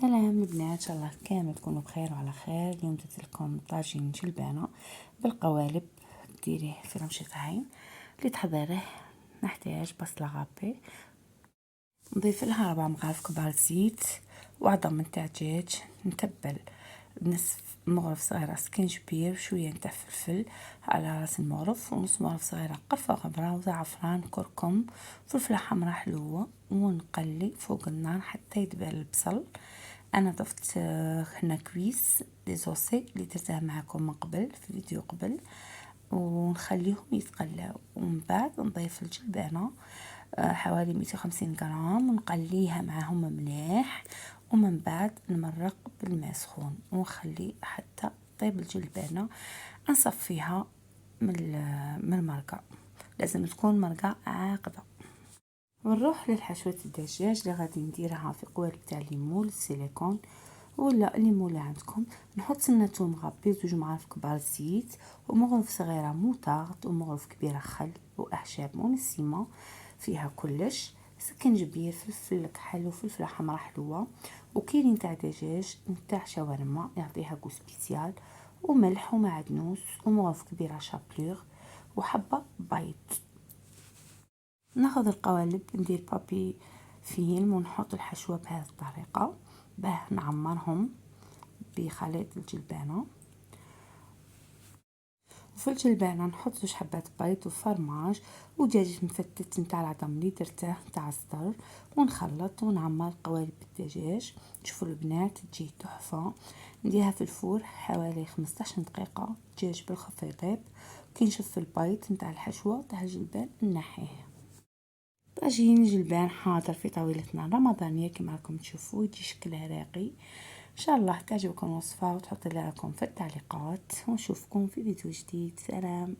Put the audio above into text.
سلام البنات، ان شاء الله كامل تكونوا بخير وعلى خير. اليوم درت لكم طاجين جلبانه بالقوالب. ديريه في رمشة عين. لتحضيره نحتاج بصله غابي، نضيف لها 4 مغارف كبار زيت وعظم من تاع دجاج. نتبل بنصف مغرف صغيره سكينجبير وشويه نتاع فلفل على راس المغرف، ونص مغرف صغيره قرفه غمراء وزعفران كركم فلفله حمراء حلوه، ونقلي فوق النار حتى يدبل البصل. انا ضفت هنا كويس ديزوسي اللي درتها معكم من قبل في فيديو قبل، ونخليهم يتقلاو. ومن بعد نضيف الجلبانه حوالي 250 غرام ونقليها معهم مليح، ومن بعد نمرق بالماء سخون ونخلي حتى طيب الجلبانه. نصفيها من المرقه، لازم تكون مرقه عاقده. ونروح للحشوة الدجاج اللي غادي نديرها في قوالب تاع الليمون السيليكون ولا الليمون اللي عندكم. نحط سنة توم غابي، 2 مغارف كبار زيت، ومغرف صغيرة موطارد، ومغرف كبيرة خل واعشاب مونسيما فيها كلش، سكنجبير، فلفل كحل وفلفله حمراء حلوه، وكيلين تاع دجاج نتاع شاورما يعطيها كو سبيسيال، وملح ومعدنوس، ومغرف كبيرة شابلور، وحبة بيض. ناخذ القوالب ندير بابي فيلم ونحط الحشوة بهذه الطريقة باه نعمرهم بخليط الجلبانة. وفي الجلبانة نحط 2 حبات بيض وفرماج ودجاج مفتت نتاع العظم اللي درته تاع الصدر، ونخلط ونعمر القوالب بالدجاج. شوفوا البنات تجي تحفة. نديرها في الفور حوالي 15 دقيقة، دجاج بالخف يطيب. كي نشوف البيض نتاع الحشوة تاع الجلبان نحيه. طاجين جلبان حاضر في طاولتنا رمضانية كما راكم تشوفوا، يجي شكلها راقي. ان شاء الله تعجبكم الوصفة وتحطوا لي رايكم في التعليقات، ونشوفكم في فيديو جديد. سلام.